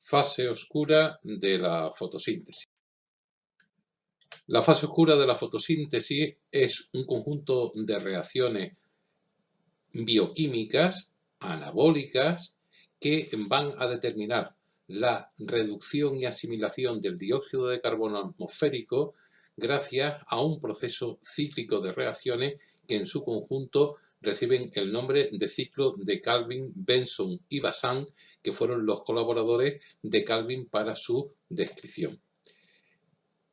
Fase oscura de la fotosíntesis. La fase oscura de la fotosíntesis es un conjunto de reacciones bioquímicas anabólicas que van a determinar la reducción y asimilación del dióxido de carbono atmosférico gracias a un proceso cíclico de reacciones que en su conjunto reciben el nombre de ciclo de Calvin, Benson y Bazan, que fueron los colaboradores de Calvin para su descripción.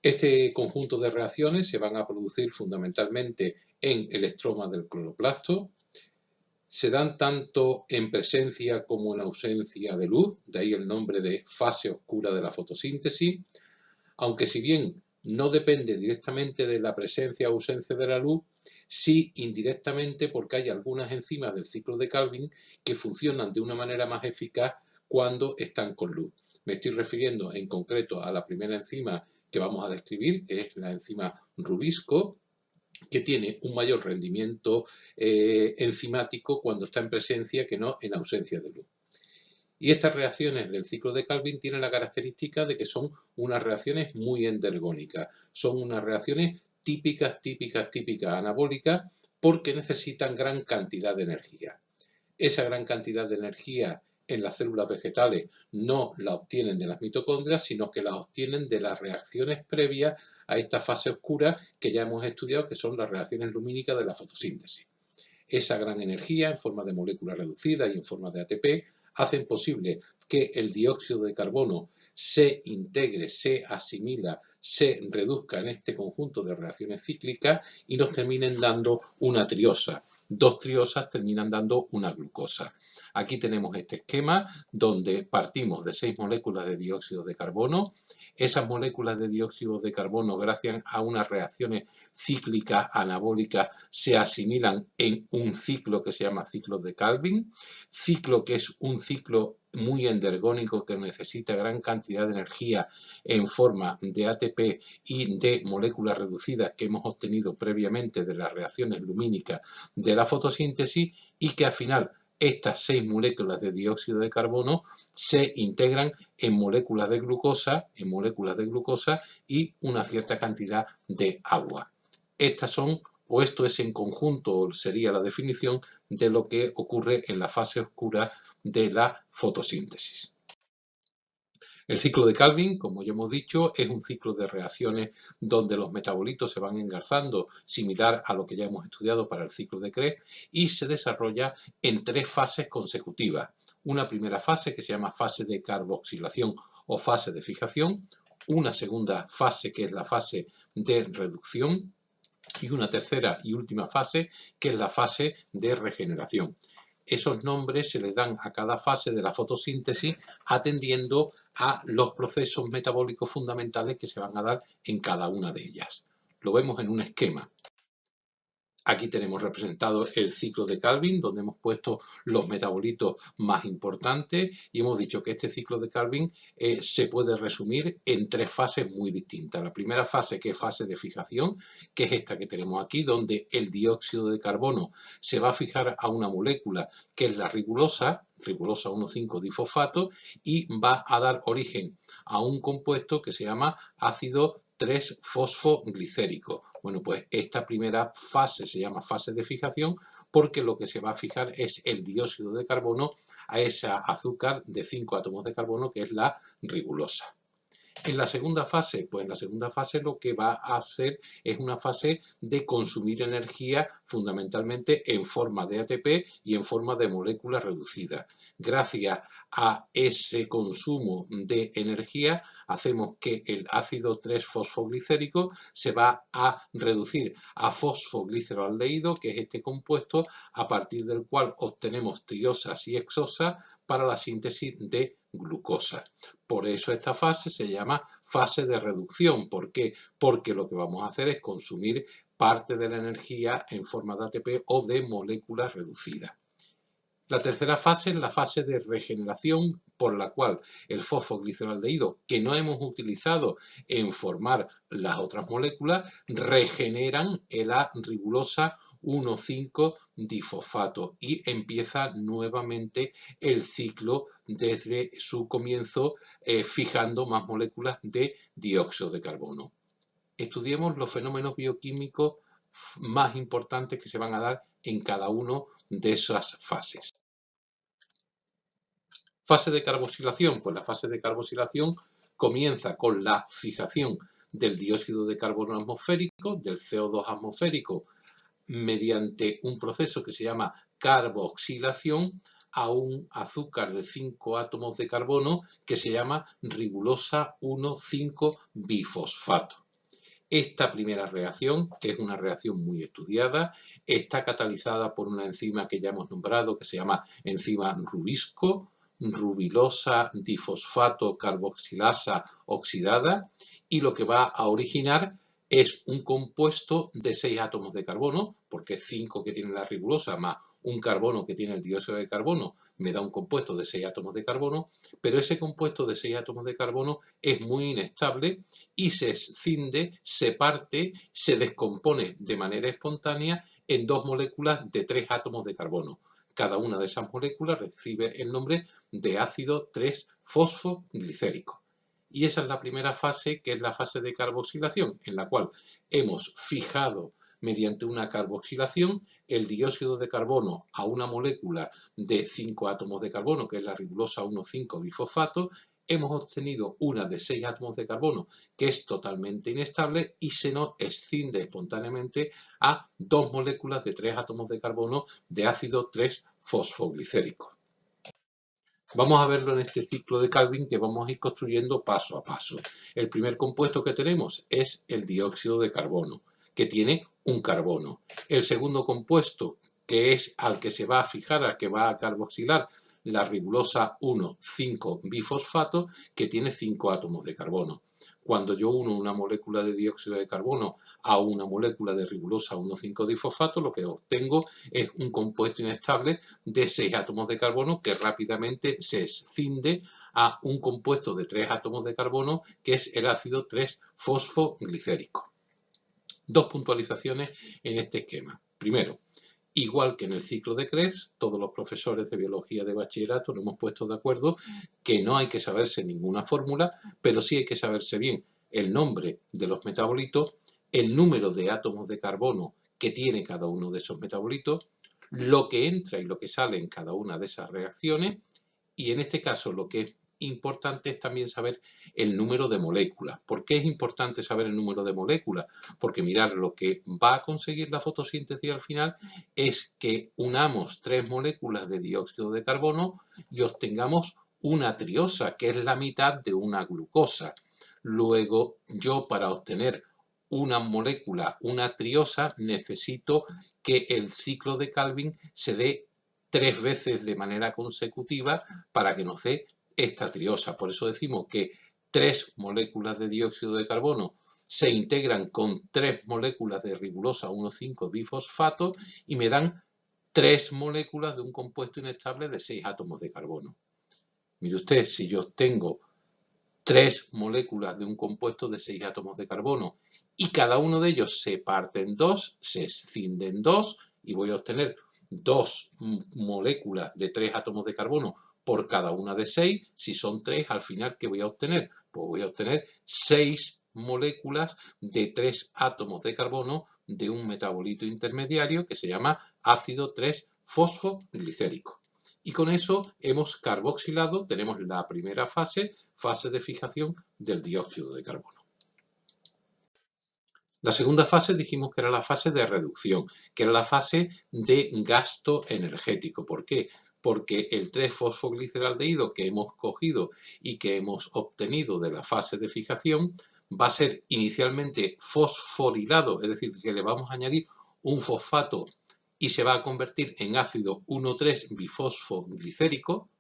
Este conjunto de reacciones se van a producir fundamentalmente en el estroma del cloroplasto. Se dan tanto en presencia como en ausencia de luz, de ahí el nombre de fase oscura de la fotosíntesis, aunque si bien no depende directamente de la presencia o ausencia de la luz, sí indirectamente porque hay algunas enzimas del ciclo de Calvin que funcionan de una manera más eficaz cuando están con luz. Me estoy refiriendo en concreto a la primera enzima que vamos a describir, que es la enzima rubisco, que tiene un mayor rendimiento enzimático cuando está en presencia que no en ausencia de luz. Y estas reacciones del ciclo de Calvin tienen la característica de que son unas reacciones muy endergónicas, son unas reacciones típicas anabólicas porque necesitan gran cantidad de energía. Esa gran cantidad de energía en las células vegetales no la obtienen de las mitocondrias, sino que la obtienen de las reacciones previas a esta fase oscura que ya hemos estudiado, que son las reacciones lumínicas de la fotosíntesis. Esa gran energía en forma de moléculas reducidas y en forma de ATP hacen posible que el dióxido de carbono se integre, se asimila, se reduzca en este conjunto de reacciones cíclicas y nos terminen dando una triosa. Dos triosas terminan dando una glucosa. Aquí tenemos este esquema donde partimos de 6 moléculas de dióxido de carbono. Esas moléculas de dióxido de carbono, gracias a unas reacciones cíclicas anabólicas, se asimilan en un ciclo que se llama ciclo de Calvin, ciclo que es un ciclo muy endergónico que necesita gran cantidad de energía en forma de ATP y de moléculas reducidas que hemos obtenido previamente de las reacciones lumínicas de la fotosíntesis y que al final estas 6 moléculas de dióxido de carbono se integran en moléculas de glucosa y una cierta cantidad de agua. Estas son, o esto es en conjunto, sería la definición de lo que ocurre en la fase oscura de la fotosíntesis. El ciclo de Calvin, como ya hemos dicho, es un ciclo de reacciones donde los metabolitos se van engarzando, similar a lo que ya hemos estudiado para el ciclo de Krebs, y se desarrolla en 3 fases consecutivas. Una primera fase que se llama fase de carboxilación o fase de fijación, una segunda fase que es la fase de reducción, y una tercera y última fase que es la fase de regeneración. Esos nombres se les dan a cada fase de la fotosíntesis atendiendo a los procesos metabólicos fundamentales que se van a dar en cada una de ellas. Lo vemos en un esquema. Aquí tenemos representado el ciclo de Calvin, donde hemos puesto los metabolitos más importantes y hemos dicho que este ciclo de Calvin se puede resumir en 3 fases muy distintas. La primera fase, que es fase de fijación, que es esta que tenemos aquí, donde el dióxido de carbono se va a fijar a una molécula que es la ribulosa 1,5-difosfato, y va a dar origen a un compuesto que se llama ácido 3-fosfoglicérico. Bueno, pues esta primera fase se llama fase de fijación porque lo que se va a fijar es el dióxido de carbono a esa azúcar de 5 átomos de carbono que es la ribulosa. En la segunda fase, pues en la segunda fase lo que va a hacer es una fase de consumir energía fundamentalmente en forma de ATP y en forma de moléculas reducidas. Gracias a ese consumo de energía hacemos que el ácido 3-fosfoglicérico se va a reducir a fosfogliceraldehído, que es este compuesto a partir del cual obtenemos triosas y hexosas para la síntesis de glucosa. Por eso esta fase se llama fase de reducción. ¿Por qué? Porque lo que vamos a hacer es consumir parte de la energía en forma de ATP o de moléculas reducidas. La tercera fase es la fase de regeneración, por la cual el fosfogliceraldehído, que no hemos utilizado en formar las otras moléculas, regeneran la ribulosa 1,5-difosfato y empieza nuevamente el ciclo desde su comienzo fijando más moléculas de dióxido de carbono. Estudiemos los fenómenos bioquímicos más importantes que se van a dar en cada una de esas fases. Fase de carboxilación. Pues la fase de carboxilación comienza con la fijación del dióxido de carbono atmosférico, del CO2 atmosférico, mediante un proceso que se llama carboxilación a un azúcar de 5 átomos de carbono que se llama ribulosa 1,5-bifosfato. Esta primera reacción, que es una reacción muy estudiada, está catalizada por una enzima que ya hemos nombrado, que se llama enzima rubisco, rubilosa difosfato carboxilasa oxidada, y lo que va a originar es un compuesto de 6 átomos de carbono, porque 5 que tiene la ribulosa más un carbono que tiene el dióxido de carbono me da un compuesto de 6 átomos de carbono, pero ese compuesto de 6 átomos de carbono es muy inestable y se escinde, se parte, se descompone de manera espontánea en 2 moléculas de 3 átomos de carbono. Cada una de esas moléculas recibe el nombre de ácido 3-fosfoglicérico. Y esa es la primera fase, que es la fase de carboxilación, en la cual hemos fijado mediante una carboxilación el dióxido de carbono a una molécula de 5 átomos de carbono, que es la ribulosa 1,5-bifosfato. Hemos obtenido una de 6 átomos de carbono, que es totalmente inestable, y se nos escinde espontáneamente a 2 moléculas de 3 átomos de carbono de ácido 3-fosfoglicérico. Vamos a verlo en este ciclo de Calvin que vamos a ir construyendo paso a paso. El primer compuesto que tenemos es el dióxido de carbono, que tiene un carbono. El segundo compuesto, que es al que se va a fijar, al que va a carboxilar, la ribulosa 1,5-bifosfato, que tiene 5 átomos de carbono. Cuando yo uno una molécula de dióxido de carbono a una molécula de ribulosa 1,5-difosfato, lo que obtengo es un compuesto inestable de 6 átomos de carbono que rápidamente se escinde a un compuesto de 3 átomos de carbono, que es el ácido 3-fosfoglicérico. Dos puntualizaciones en este esquema. Primero, igual que en el ciclo de Krebs, todos los profesores de biología de bachillerato nos hemos puesto de acuerdo que no hay que saberse ninguna fórmula, pero sí hay que saberse bien el nombre de los metabolitos, el número de átomos de carbono que tiene cada uno de esos metabolitos, lo que entra y lo que sale en cada una de esas reacciones, y en este caso lo que es importante es también saber el número de moléculas. ¿Por qué es importante saber el número de moléculas? Porque mirad, lo que va a conseguir la fotosíntesis al final es que unamos 3 moléculas de dióxido de carbono y obtengamos una triosa, que es la mitad de una glucosa. Luego, yo para obtener una molécula, una triosa, necesito que el ciclo de Calvin se dé 3 veces de manera consecutiva para que nos dé esta triosa. Por eso decimos que 3 moléculas de dióxido de carbono se integran con 3 moléculas de ribulosa 1,5-bifosfato y me dan 3 moléculas de un compuesto inestable de 6 átomos de carbono. Mire usted, si yo tengo 3 moléculas de un compuesto de 6 átomos de carbono y cada uno de ellos se parte en 2, se escinde en 2 y voy a obtener 2 moléculas de 3 átomos de carbono por cada una de 6, si son 3, al final, ¿qué voy a obtener? Pues voy a obtener 6 moléculas de 3 átomos de carbono de un metabolito intermediario que se llama ácido 3-fosfoglicérico. Y con eso hemos carboxilado, tenemos la primera fase, fase de fijación del dióxido de carbono. La segunda fase dijimos que era la fase de reducción, que era la fase de gasto energético. ¿Por qué? Porque el 3-fosfogliceraldehído que hemos cogido y que hemos obtenido de la fase de fijación va a ser inicialmente fosforilado, es decir, que le vamos a añadir un fosfato y se va a convertir en ácido 1,3-bifosfoglicérico.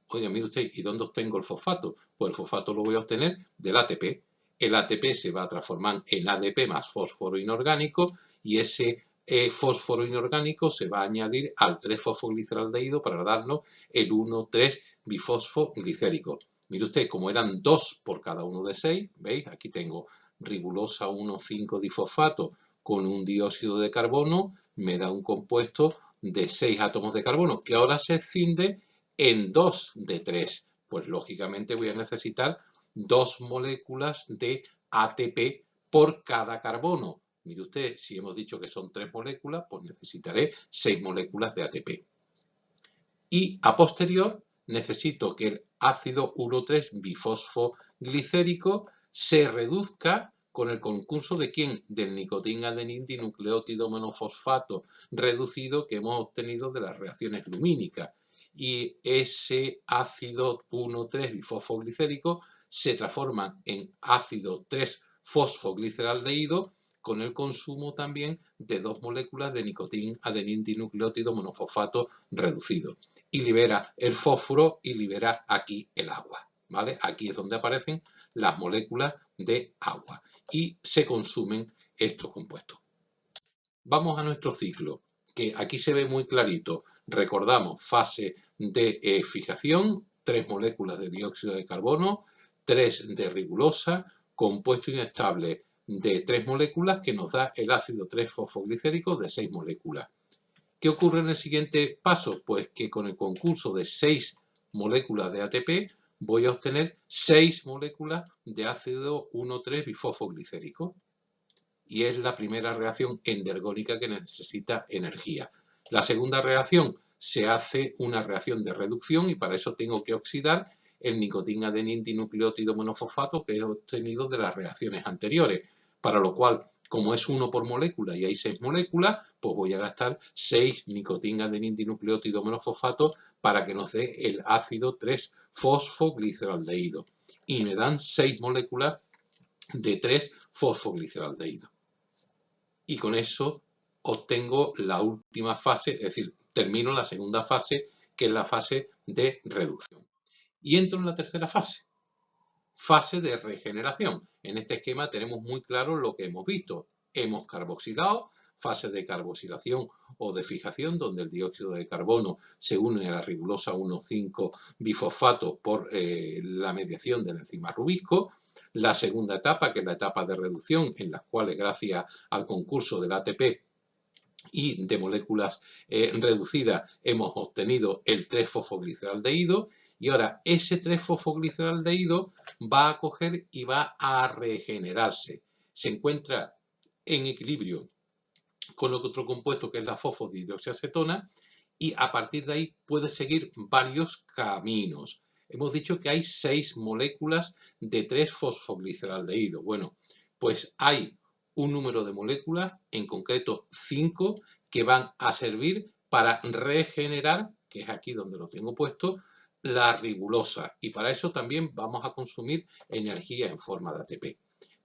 Oiga, mire usted, ¿y dónde obtengo el fosfato? Pues el fosfato lo voy a obtener del ATP. El ATP se va a transformar en ADP más fósforo inorgánico y ese fósforo inorgánico se va a añadir al 3-fosfogliceraldehído para darnos el 1,3-bifosfoglicérico. Mire usted, como eran 2 por cada uno de 6, ¿veis? Aquí tengo ribulosa 1,5-difosfato con un dióxido de carbono me da un compuesto de 6 átomos de carbono, que ahora se escinde en 2 de 3. Pues lógicamente voy a necesitar 2 moléculas de ATP por cada carbono. Mire usted, si hemos dicho que son 3 moléculas, pues necesitaré 6 moléculas de ATP. Y a posterior necesito que el ácido 1,3-bifosfoglicérico se reduzca con el concurso de ¿quién? Del nicotín-adenín dinucleótido monofosfato reducido que hemos obtenido de las reacciones lumínicas. Y ese ácido 1,3-bifosfoglicérico se transforma en ácido 3-fosfogliceraldehído con el consumo también de 2 moléculas de nicotín-adenín dinucleótido monofosfato reducido. Y libera el fósforo y libera aquí el agua, ¿vale? Aquí es donde aparecen las moléculas de agua y se consumen estos compuestos. Vamos a nuestro ciclo, que aquí se ve muy clarito. Recordamos, fase de fijación, 3 moléculas de dióxido de carbono, 3 de ribulosa, compuesto inestable de 3 moléculas que nos da el ácido 3-fosfoglicérico de 6 moléculas. ¿Qué ocurre en el siguiente paso? Pues que con el concurso de 6 moléculas de ATP voy a obtener 6 moléculas de ácido 1,3-bifosfoglicérico. Y es la primera reacción endergónica que necesita energía. La segunda reacción se hace una reacción de reducción y para eso tengo que oxidar el nicotín-adenín dinucleótido monofosfato que he obtenido de las reacciones anteriores, para lo cual, como es 1 por molécula y hay 6 moléculas, pues voy a gastar 6 nicotín-adenín dinucleótido monofosfato para que nos dé el ácido 3-fosfogliceraldehído. Y me dan 6 moléculas de 3-fosfogliceraldehído. Y con eso obtengo la última fase, es decir, termino la segunda fase, que es la fase de reducción. Y entro en la tercera fase, fase de regeneración. En este esquema tenemos muy claro lo que hemos visto. Hemos carboxilado, fase de carboxilación o de fijación, donde el dióxido de carbono se une a la ribulosa 1,5-bifosfato por la mediación del enzima rubisco. La segunda etapa, que es la etapa de reducción, en la cual, gracias al concurso del ATP y de moléculas reducidas, hemos obtenido el 3-fosfogliceraldehído. Y ahora ese 3-fosfogliceraldehído va a coger y va a regenerarse. Se encuentra en equilibrio con otro compuesto que es la fosfodihidroxiacetona y a partir de ahí puede seguir varios caminos. Hemos dicho que hay 6 moléculas de 3-fosfogliceraldehído. Bueno, pues hay un número de moléculas, en concreto 5, que van a servir para regenerar, que es aquí donde lo tengo puesto, la ribulosa. Y para eso también vamos a consumir energía en forma de ATP.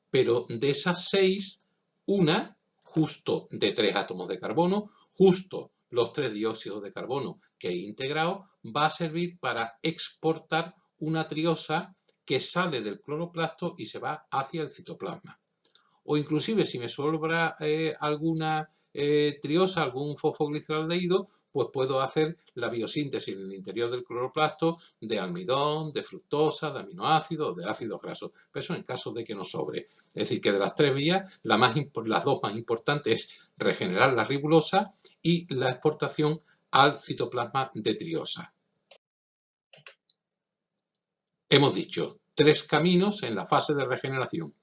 Pero de esas 6, una justo de 3 átomos de carbono, justo los 3 dióxidos de carbono que he integrado, va a servir para exportar una triosa que sale del cloroplasto y se va hacia el citoplasma. O inclusive si me sobra alguna triosa, algún fosfogliceraldehído, pues puedo hacer la biosíntesis en el interior del cloroplasto de almidón, de fructosa, de aminoácidos, de ácidos grasos. Pero eso en caso de que no sobre. Es decir, que de las 3 vías, las 2 más importantes es regenerar la ribulosa y la exportación al citoplasma de triosa. Hemos dicho 3 caminos en la fase de regeneración.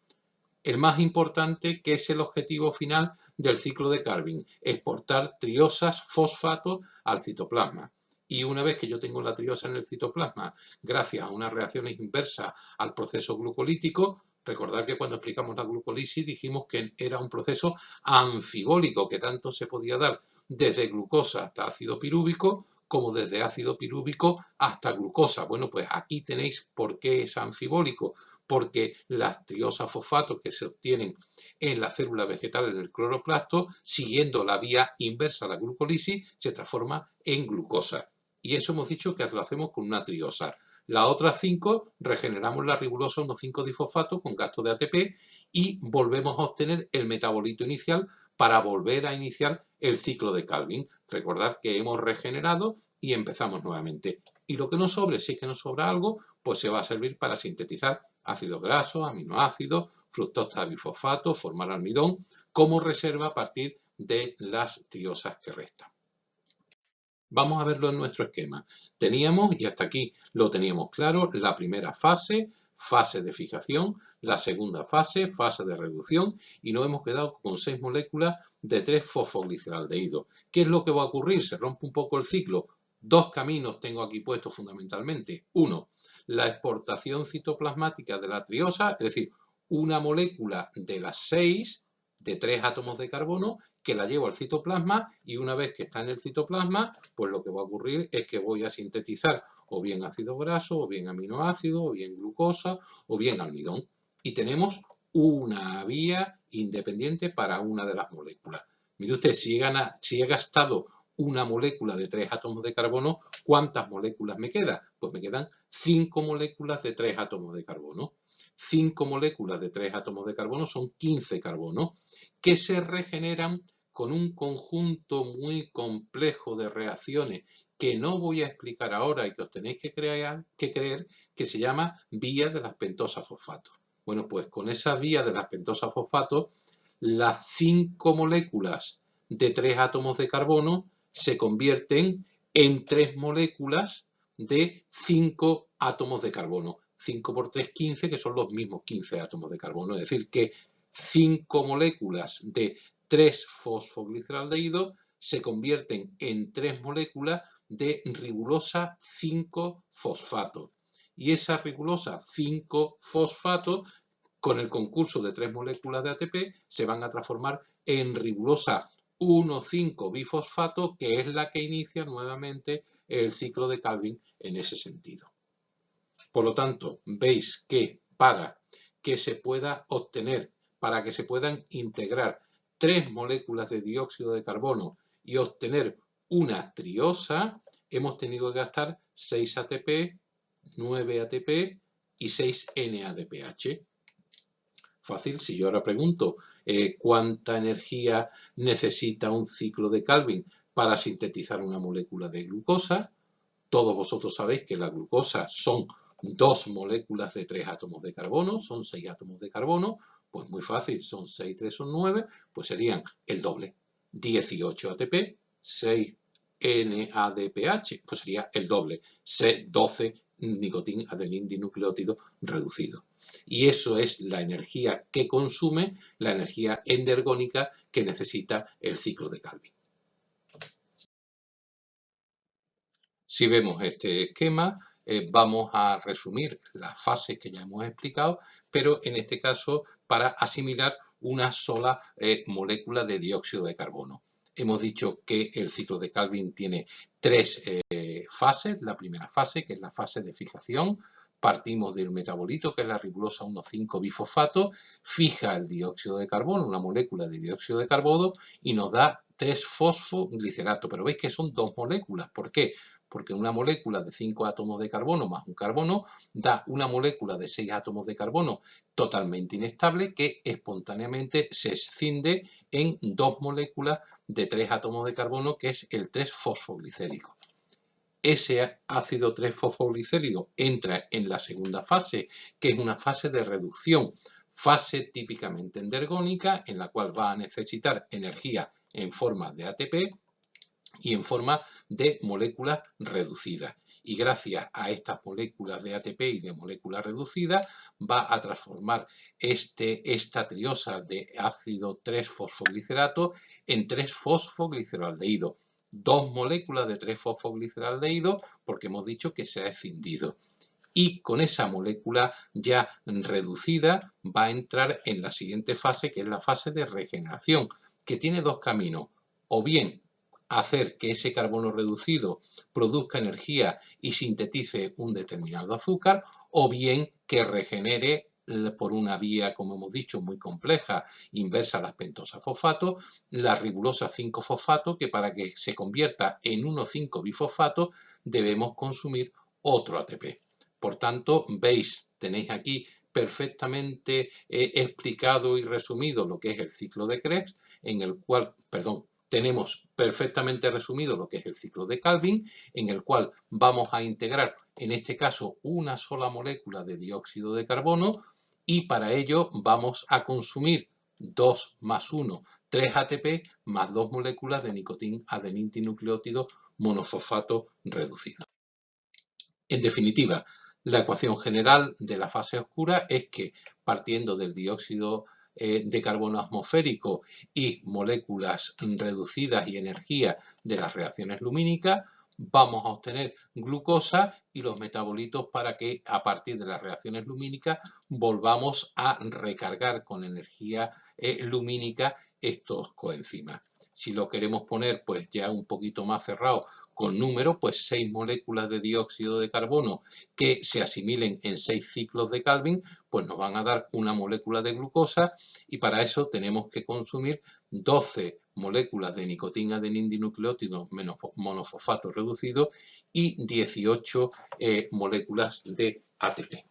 El más importante, que es el objetivo final del ciclo de Calvin, exportar triosas fosfatos al citoplasma. Y una vez que yo tengo la triosa en el citoplasma, gracias a unas reacciones inversas al proceso glucolítico, recordad que cuando explicamos la glucólisis dijimos que era un proceso anfibólico, que tanto se podía dar desde glucosa hasta ácido pirúvico, como desde ácido pirúvico hasta glucosa. Bueno, pues aquí tenéis por qué es anfibólico, porque las triosas fosfatos que se obtienen en las células vegetales del cloroplasto, siguiendo la vía inversa a la glucólisis, se transforma en glucosa. Y eso hemos dicho que lo hacemos con una triosa. Las otras 5 regeneramos la ribulosa 1,5-difosfato con gasto de ATP y volvemos a obtener el metabolito inicial para volver a iniciar el ciclo de Calvin. Recordad que hemos regenerado y empezamos nuevamente. Y lo que nos sobre, si es que nos sobra algo, pues se va a servir para sintetizar ácidos grasos, aminoácidos, fructosa bifosfato, formar almidón, como reserva a partir de las triosas que restan. Vamos a verlo en nuestro esquema. Teníamos, y hasta aquí lo teníamos claro, la primera fase, fase de fijación, la segunda fase, fase de reducción, y nos hemos quedado con 6 moléculas de 3-fosfogliceraldehído. ¿Qué es lo que va a ocurrir? Se rompe un poco el ciclo. Dos caminos tengo aquí puestos fundamentalmente. Uno, la exportación citoplasmática de la triosa, es decir, una molécula de las 6, de 3 átomos de carbono, que la llevo al citoplasma, y una vez que está en el citoplasma, pues lo que va a ocurrir es que voy a sintetizar o bien ácido graso, o bien aminoácido, o bien glucosa, o bien almidón. Y tenemos una vía independiente para una de las moléculas. Mire usted, si he gastado una molécula de 3 átomos de carbono, ¿cuántas moléculas me quedan? Pues me quedan 5 moléculas de 3 átomos de carbono. 5 moléculas de 3 átomos de carbono son 15 carbonos, que se regeneran con un conjunto muy complejo de reacciones que no voy a explicar ahora y que os tenéis que creer que se llama vía de las pentosas fosfato. Bueno, pues con esa vía de las pentosas fosfato, las 5 moléculas de 3 átomos de carbono se convierten en 3 moléculas de 5 átomos de carbono. 5 por 3, 15, que son los mismos 15 átomos de carbono. Es decir, que 5 moléculas de 3-fosfogliceraldehído se convierten en 3 moléculas de ribulosa 5-fosfato. Y esa ribulosa 5-fosfato, con el concurso de 3 moléculas de ATP, se van a transformar en ribulosa 1,5-bifosfato, que es la que inicia nuevamente el ciclo de Calvin en ese sentido. Por lo tanto, veis que para que se pueda obtener, para que se puedan integrar 3 moléculas de dióxido de carbono y obtener una triosa, hemos tenido que gastar 6 ATP, 9 ATP y 6 NADPH. Fácil, si yo ahora pregunto cuánta energía necesita un ciclo de Calvin para sintetizar una molécula de glucosa, todos vosotros sabéis que la glucosa son 2 moléculas de 3 átomos de carbono, son 6 átomos de carbono, pues muy fácil, son 6, 3 son 9, pues serían el doble, 18 ATP, 6 NADPH, pues sería el doble, 12 nicotín adenina dinucleótido reducido. Y eso es la energía que consume, la energía endergónica que necesita el ciclo de Calvin. Si vemos este esquema, vamos a resumir las fases que ya hemos explicado, pero en este caso para asimilar una sola molécula de dióxido de carbono. Hemos dicho que el ciclo de Calvin tiene 3 fases. La primera fase, que es la fase de fijación, partimos del metabolito, que es la ribulosa 1,5-bifosfato, fija el dióxido de carbono, una molécula de dióxido de carbono, y nos da 3-fosfoglicerato. Pero veis que son 2 moléculas. ¿Por qué? Porque una molécula de 5 átomos de carbono más un carbono da una molécula de 6 átomos de carbono totalmente inestable que espontáneamente se escinde en 2 moléculas de 3 átomos de carbono, que es el 3-fosfoglicérico. Ese ácido 3-fosfoglicérico entra en la segunda fase, que es una fase de reducción, fase típicamente endergónica, en la cual va a necesitar energía en forma de ATP y en forma de moléculas reducidas. Y gracias a estas moléculas de ATP y de moléculas reducidas va a transformar esta triosa de ácido 3-fosfoglicerato en 3-fosfogliceraldehído. 2 moléculas de 3-fosfogliceraldehído, porque hemos dicho que se ha escindido. Y con esa molécula ya reducida va a entrar en la siguiente fase, que es la fase de regeneración, que tiene 2 caminos. O bien hacer que ese carbono reducido produzca energía y sintetice un determinado azúcar, o bien que regenere por una vía, como hemos dicho, muy compleja, inversa a las pentosas fosfato, la ribulosa 5-fosfato, que para que se convierta en 1,5-bifosfato debemos consumir otro ATP. Por tanto, veis, tenéis aquí perfectamente explicado y resumido lo que es el ciclo de Krebs, en el cual, tenemos perfectamente resumido lo que es el ciclo de Calvin, en el cual vamos a integrar, en este caso, una sola molécula de dióxido de carbono y para ello vamos a consumir 2 más 1, 3 ATP más 2 moléculas de nicotin-adenin dinucleótido monofosfato reducido. En definitiva, la ecuación general de la fase oscura es que, partiendo del dióxido de carbono atmosférico y moléculas reducidas y energía de las reacciones lumínicas, vamos a obtener glucosa y los metabolitos para que a partir de las reacciones lumínicas volvamos a recargar con energía lumínica estos coenzimas. Si lo queremos poner pues ya un poquito más cerrado con números, pues 6 moléculas de dióxido de carbono que se asimilen en 6 ciclos de Calvin, pues nos van a dar una molécula de glucosa y para eso tenemos que consumir 12 moléculas de nicotin-adenin dinucleótido monofosfato reducido y 18 moléculas de ATP.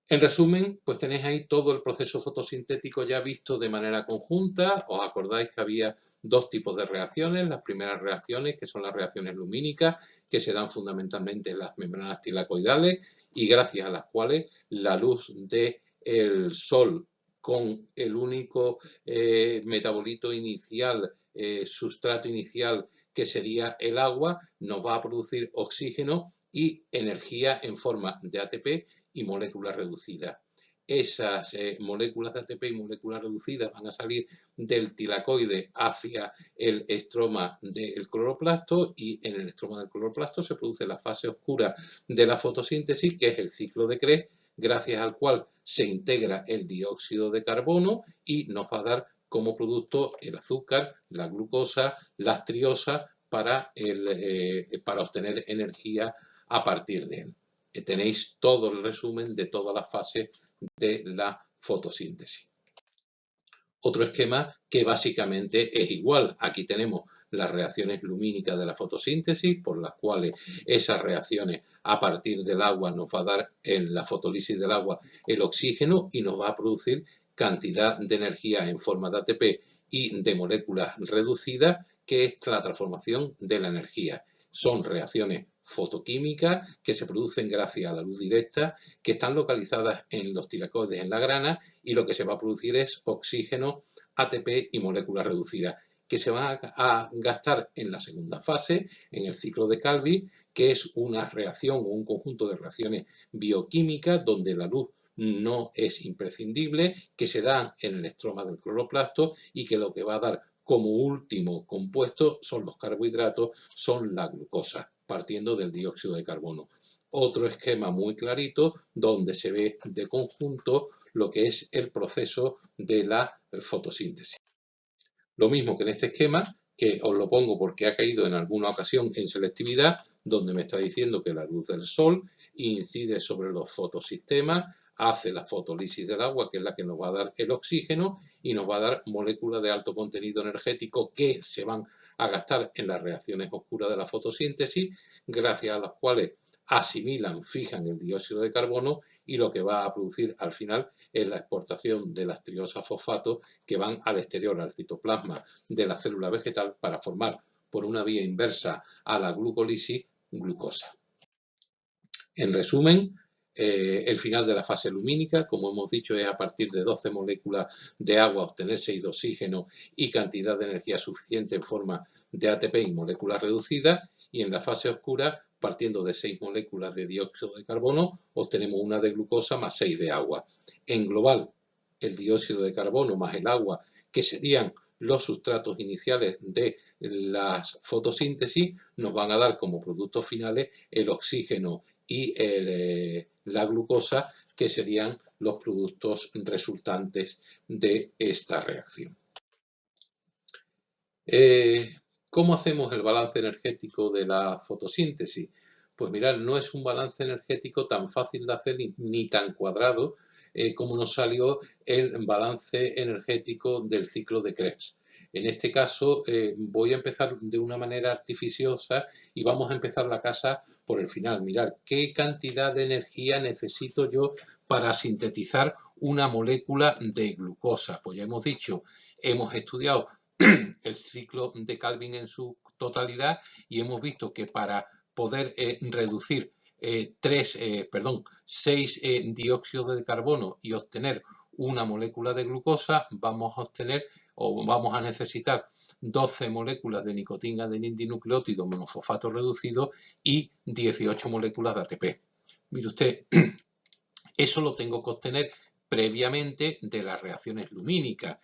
En resumen, pues tenéis ahí todo el proceso fotosintético ya visto de manera conjunta. Os acordáis que había dos tipos de reacciones. Las primeras reacciones, que son las reacciones lumínicas, que se dan fundamentalmente en las membranas tilacoidales y gracias a las cuales la luz del Sol con el único metabolito inicial, sustrato inicial, que sería el agua, nos va a producir oxígeno y energía en forma de ATP y moléculas reducidas. Esas moléculas de ATP y moléculas reducidas van a salir del tilacoide hacia el estroma del cloroplasto y en el estroma del cloroplasto se produce la fase oscura de la fotosíntesis, que es el ciclo de Krebs, gracias al cual se integra el dióxido de carbono y nos va a dar como producto el azúcar, la glucosa, la triosa para obtener energía a partir de él. Tenéis todo el resumen de todas las fases de la fotosíntesis. Otro esquema que básicamente es igual. Aquí tenemos las reacciones lumínicas de la fotosíntesis, por las cuales esas reacciones a partir del agua nos va a dar en la fotólisis del agua el oxígeno y nos va a producir cantidad de energía en forma de ATP y de moléculas reducidas, que es la transformación de la energía. Son reacciones fotoquímicas que se producen gracias a la luz directa, que están localizadas en los tilacoides en la grana y lo que se va a producir es oxígeno, ATP y moléculas reducidas que se van a gastar en la segunda fase, en el ciclo de Calvin, que es una reacción o un conjunto de reacciones bioquímicas donde la luz no es imprescindible, que se dan en el estroma del cloroplasto y que lo que va a dar como último compuesto son los carbohidratos, son la glucosa, partiendo del dióxido de carbono. Otro esquema muy clarito donde se ve de conjunto lo que es el proceso de la fotosíntesis. Lo mismo que en este esquema, que os lo pongo porque ha caído en alguna ocasión en selectividad, donde me está diciendo que la luz del sol incide sobre los fotosistemas, hace la fotólisis del agua, que es la que nos va a dar el oxígeno, y nos va a dar moléculas de alto contenido energético que se van a gastar en las reacciones oscuras de la fotosíntesis, gracias a las cuales asimilan, fijan el dióxido de carbono y lo que va a producir al final es la exportación de las triosas fosfato que van al exterior, al citoplasma de la célula vegetal para formar por una vía inversa a la glucólisis, glucosa. En resumen, el final de la fase lumínica, como hemos dicho, es a partir de 12 moléculas de agua obtener 6 de oxígeno y cantidad de energía suficiente en forma de ATP y moléculas reducidas, y en la fase oscura, partiendo de 6 moléculas de dióxido de carbono, obtenemos una de glucosa más 6 de agua. En global, el dióxido de carbono más el agua, que serían los sustratos iniciales de la fotosíntesis, nos van a dar como productos finales el oxígeno y la glucosa, que serían los productos resultantes de esta reacción. ¿Cómo hacemos el balance energético de la fotosíntesis? Pues mirad, no es un balance energético tan fácil de hacer ni tan cuadrado como nos salió el balance energético del ciclo de Krebs. En este caso voy a empezar de una manera artificiosa y vamos a empezar la casa por el final. Mirad, ¿qué cantidad de energía necesito yo para sintetizar una molécula de glucosa? Pues ya hemos dicho, hemos estudiado el ciclo de Calvin en su totalidad y hemos visto que para poder reducir 6 dióxidos de carbono y obtener una molécula de glucosa, vamos a obtener o vamos a necesitar 12 moléculas de nicotina adenindinucleótido monofosfato reducido y 18 moléculas de ATP. Mire usted, eso lo tengo que obtener previamente de las reacciones lumínicas.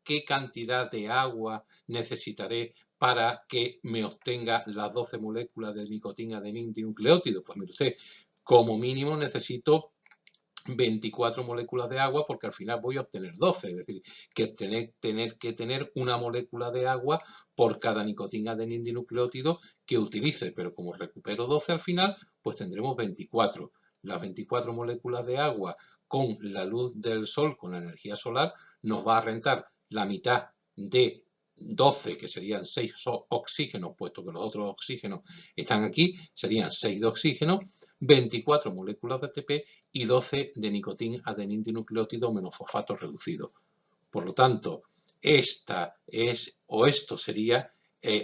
¿Qué cantidad de agua necesitaré para que me obtenga las 12 moléculas de nicotina adenindinucleótido? Pues mire usted, como mínimo necesito 24 moléculas de agua porque al final voy a obtener 12, es decir, que tener que tener una molécula de agua por cada nicotina adenindinucleótido que utilice, pero como recupero 12 al final, pues tendremos 24. Las 24 moléculas de agua con la luz del sol, con la energía solar, nos va a rentar la mitad de 12, que serían 6 oxígenos, puesto que los otros oxígenos están aquí, serían 6 de oxígeno, 24 moléculas de ATP y 12 de nicotina adenindinucleótido monofosfato reducido. Por lo tanto, esto sería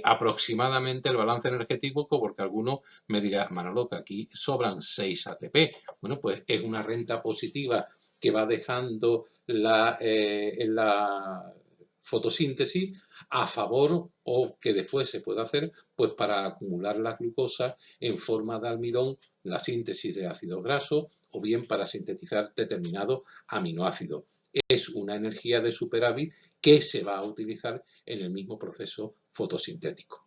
aproximadamente el balance energético, porque alguno me dirá, Manolo, que aquí sobran 6 ATP. Bueno, pues es una renta positiva que va dejando la fotosíntesis a favor o que después se puede hacer pues para acumular la glucosa en forma de almidón, la síntesis de ácidos grasos o bien para sintetizar determinados aminoácidos. Es una energía de superávit que se va a utilizar en el mismo proceso fotosintético.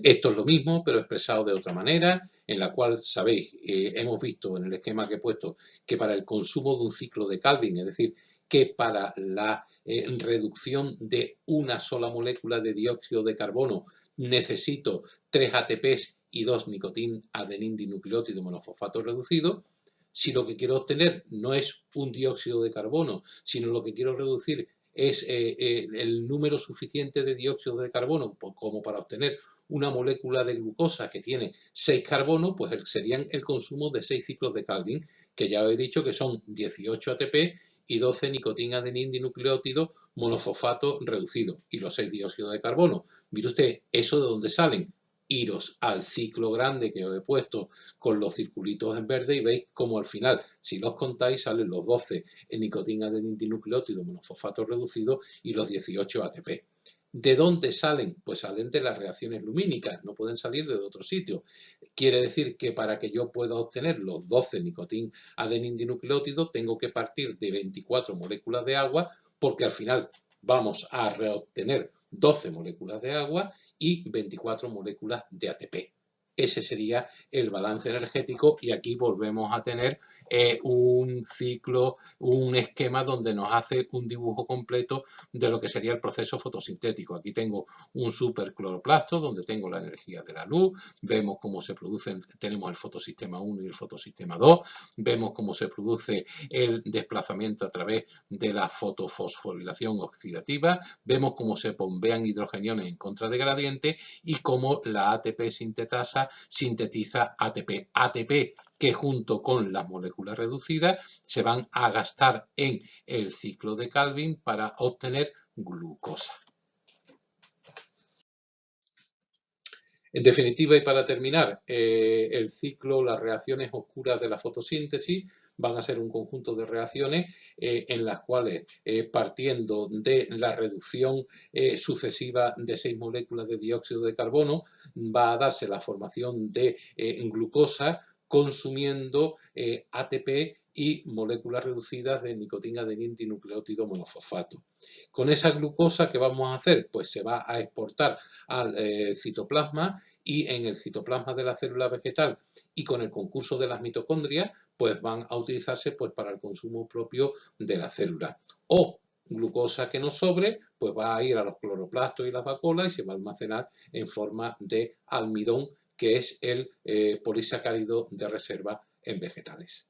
Esto es lo mismo, pero expresado de otra manera, en la cual, sabéis, hemos visto en el esquema que he puesto que para el consumo de un ciclo de Calvin, es decir, que para la reducción de una sola molécula de dióxido de carbono necesito 3 ATPs y 2 nicotina adenindinucleótido monofosfato reducido. Si lo que quiero obtener no es un dióxido de carbono, sino lo que quiero reducir es el número suficiente de dióxido de carbono como para obtener una molécula de glucosa que tiene 6 carbonos, pues serían el consumo de 6 ciclos de Calvin, que ya os he dicho que son 18 ATP y 12 nicotina adenindinucleótido monofosfato reducido y los 6 dióxidos de carbono. Mire usted, ¿eso de dónde salen? Iros al ciclo grande que os he puesto con los circulitos en verde y veis como al final, si los contáis, salen los 12 en nicotina adenindinucleótido monofosfato reducido y los 18 ATP. ¿De dónde salen? Pues salen de las reacciones lumínicas, no pueden salir de otro sitio. Quiere decir que para que yo pueda obtener los 12 nicotina adenindinucleótidos tengo que partir de 24 moléculas de agua, porque al final vamos a reobtener 12 moléculas de agua y 24 moléculas de ATP. Ese sería el balance energético y aquí volvemos a tener un ciclo, un esquema donde nos hace un dibujo completo de lo que sería el proceso fotosintético. Aquí tengo un supercloroplasto donde tengo la energía de la luz, vemos cómo se producen, tenemos el fotosistema 1 y el fotosistema 2, vemos cómo se produce el desplazamiento a través de la fotofosforilación oxidativa, vemos cómo se bombean hidrogeniones en contra de gradiente y cómo la ATP sintetasa sintetiza ATP. ATP que junto con las moléculas reducidas se van a gastar en el ciclo de Calvin para obtener glucosa. En definitiva y para terminar, el ciclo, las reacciones oscuras de la fotosíntesis van a ser un conjunto de reacciones en las cuales, partiendo de la reducción sucesiva de 6 moléculas de dióxido de carbono, va a darse la formación de glucosa consumiendo ATP y moléculas reducidas de nicotina adenindinucleótido monofosfato. Con esa glucosa, ¿qué vamos a hacer? Pues se va a exportar al citoplasma y en el citoplasma de la célula vegetal y con el concurso de las mitocondrias, pues van a utilizarse pues para el consumo propio de la célula. O glucosa que nos sobre, pues va a ir a los cloroplastos y las vacuolas y se va a almacenar en forma de almidón, que es el polisacárido de reserva en vegetales.